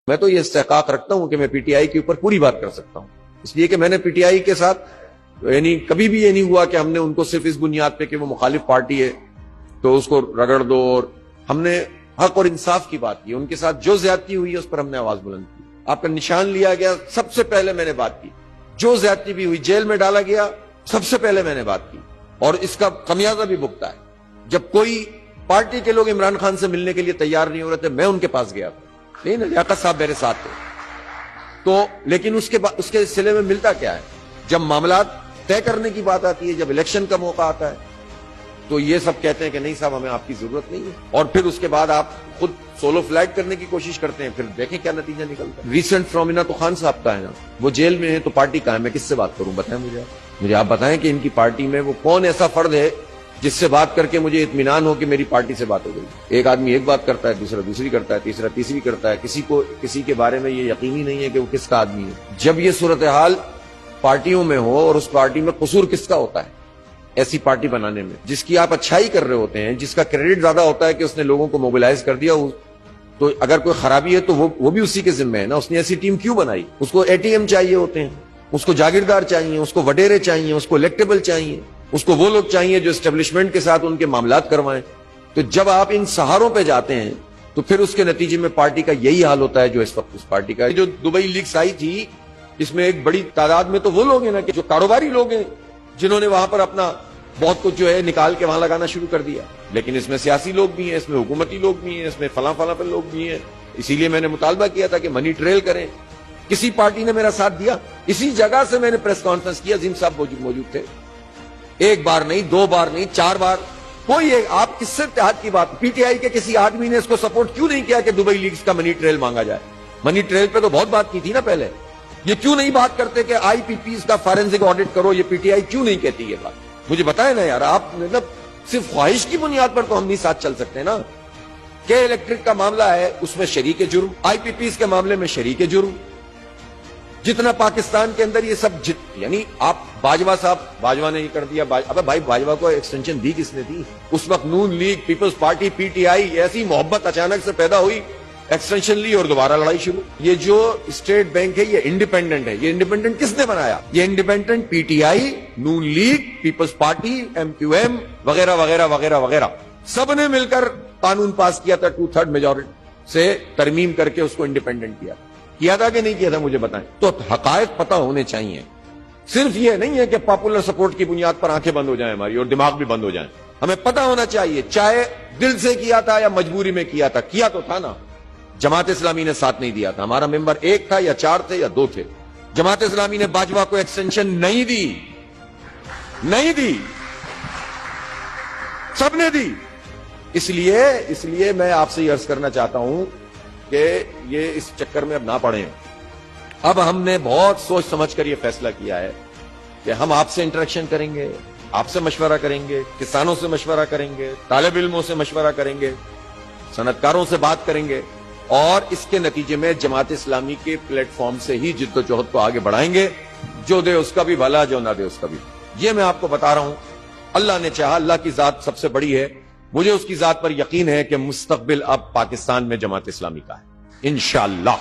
میں تو یہ استحقاق رکھتا ہوں کہ میں پی ٹی آئی کے اوپر پوری بات کر سکتا ہوں، اس لیے کہ میں نے پی ٹی آئی کے ساتھ یعنی کبھی بھی یہ نہیں ہوا کہ ہم نے ان کو صرف اس بنیاد پہ کہ وہ مخالف پارٹی ہے تو اس کو رگڑ دو، اور ہم نے حق اور انصاف کی بات کی، ان کے ساتھ جو زیادتی ہوئی ہے اس پر ہم نے آواز بلند کی، آپ کا نشان لیا گیا، سب سے پہلے میں نے بات کی، جو زیادتی بھی ہوئی جیل میں ڈالا گیا سب سے پہلے میں نے بات کی، اور اس کا خمیازہ بھی بھگتا ہے۔ جب کوئی پارٹی کے لوگ عمران خان سے ملنے کے لیے تیار نہیں ہو رہے تھے، میں ان کے پاس گیا تھا، نہیں نا، لیاقت صاحب میرے ساتھ تھے تو، لیکن اس کے سلسلے میں ملتا کیا ہے؟ جب معاملات طے کرنے کی بات آتی ہے، جب الیکشن کا موقع آتا ہے تو یہ سب کہتے ہیں کہ نہیں صاحب ہمیں آپ کی ضرورت نہیں ہے، اور پھر اس کے بعد آپ خود سولو فلائٹ کرنے کی کوشش کرتے ہیں، پھر دیکھیں کیا نتیجہ نکلتا ہے۔ ریسنٹ فنومینا تو خان صاحب کا ہے نا، وہ جیل میں ہے تو پارٹی کہاں ہے، میں کس سے بات کروں؟ بتائیں مجھے آپ بتائیں کہ ان کی پارٹی میں وہ کون ایسا فرد ہے جس سے بات کر کے مجھے اطمینان ہو کہ میری پارٹی سے بات ہو گئی۔ ایک آدمی ایک بات کرتا ہے، دوسرا دوسری کرتا ہے، تیسرا تیسری کرتا ہے، کسی کے بارے میں یہ یقینی نہیں ہے کہ وہ کس کا آدمی ہے۔ جب یہ صورتحال پارٹیوں میں ہو اور اس پارٹی میں قصور کس کا ہوتا ہے ایسی پارٹی بنانے میں، جس کی آپ اچھائی کر رہے ہوتے ہیں، جس کا کریڈٹ زیادہ ہوتا ہے کہ اس نے لوگوں کو موبلائز کر دیا، تو اگر کوئی خرابی ہے تو وہ بھی اسی کے ذمہ ہے نا، اس نے ایسی ٹیم کیوں بنائی؟ اس کو اے ٹی ایم چاہیے ہوتے ہیں، اس کو جاگیردار چاہیے، اس کو وڈیرے چاہیے، اس کو الیکٹیبل چاہیے، اس کو وہ لوگ چاہیے جو اسٹیبلشمنٹ کے ساتھ ان کے معاملات کروائیں۔ تو جب آپ ان سہاروں پہ جاتے ہیں تو پھر اس کے نتیجے میں پارٹی کا یہی حال ہوتا ہے جو اس وقت اس پارٹی کا ہے۔ جو دبئی لیکس آئی تھی، اس میں ایک بڑی تعداد میں تو وہ لوگ ہیں نا کہ جو کاروباری لوگ ہیں، جنہوں نے وہاں پر اپنا بہت کچھ جو ہے نکال کے وہاں لگانا شروع کر دیا، لیکن اس میں سیاسی لوگ بھی ہیں، اس میں حکومتی لوگ بھی ہیں، اس میں فلاں پر لوگ بھی ہیں۔ اسی لیے میں نے مطالبہ کیا تھا کہ منی ٹریل کریں، کسی پارٹی نے میرا ساتھ دیا؟ اسی جگہ سے میں نے پریس کانفرنس کیا، عظیم صاحب موجود تھے، ایک بار نہیں، دو بار نہیں، 4 بار۔ کوئی آپ کس سے اتحاد کی بات؟ پی ٹی آئی کے کسی آدمی نے اس کو سپورٹ کیوں نہیں کیا کہ دبئی لیگز کا منی ٹریل مانگا جائے؟ منی ٹریل پہ تو بہت بات کی تھی نا پہلے، یہ کیوں نہیں بات کرتے کہ آئی پی پیز کا فارنزک آڈٹ کرو؟ یہ پی ٹی آئی کیوں نہیں کہتی یہ بات؟ مجھے بتائیں نا یار، آپ مطلب صرف خواہش کی بنیاد پر تو ہم نہیں ساتھ چل سکتے نا۔ کہ الیکٹرک کا معاملہ ہے اس میں شریک جرم، آئی پی پیز کے معاملے میں شریک جرم، جتنا پاکستان کے اندر یہ سب یعنی آپ باجوہ نے یہ کر دیا، ابے بھائی باجوہ کو ایکسٹینشن دی کس نے دی؟ اس وقت Noon league, Peoples Party, P T I, ایسی محبت اچانک سے پیدا ہوئی، ایکسٹینشن لی اور دوبارہ لڑائی شروع۔ یہ جو اسٹیٹ بینک ہے یہ انڈیپینڈنٹ ہے، یہ انڈیپینڈنٹ کس نے بنایا؟ یہ independent P T I, Noon league, Peoples Party, M Q M وغیرہ وغیرہ وغیرہ وغیرہ، سب نے مل کر قانون پاس کیا تھا 2/3 میجورٹی سے ترمیم کر کے اس کو انڈیپینڈنٹ کیا تھا کہ نہیں کیا تھا؟ مجھے بتائیں۔ تو حقائق پتہ ہونے چاہیے، صرف یہ نہیں ہے کہ پاپولر سپورٹ کی بنیاد پر آنکھیں بند ہو جائیں ہماری اور دماغ بھی بند ہو جائیں، ہمیں پتہ ہونا چاہیے، چاہے دل سے کیا تھا یا مجبوری میں کیا تو تھا نا۔ جماعت اسلامی نے ساتھ نہیں دیا تھا، ہمارا ممبر 1 تھا یا 4 تھے یا 2 تھے، جماعت اسلامی نے باجوہ کو ایکسٹینشن نہیں دی، سب نے دی۔ اس لیے میں آپ سے یہ عرض کرنا چاہتا ہوں کہ یہ اس چکر میں اب نہ پڑیں۔ اب ہم نے بہت سوچ سمجھ کر یہ فیصلہ کیا ہے کہ ہم آپ سے انٹریکشن کریں گے، آپ سے مشورہ کریں گے، کسانوں سے مشورہ کریں گے، طالب علموں سے مشورہ کریں گے، صنعتکاروں سے بات کریں گے، اور اس کے نتیجے میں جماعت اسلامی کے پلیٹ فارم سے ہی جد و جہد کو آگے بڑھائیں گے، جو دے اس کا بھی بھلا، جو نہ دے اس کا بھی۔ یہ میں آپ کو بتا رہا ہوں، اللہ نے چاہا، اللہ کی ذات سب سے بڑی ہے، مجھے اس کی ذات پر یقین ہے کہ مستقبل اب پاکستان میں جماعت اسلامی کا ہے انشاءاللہ۔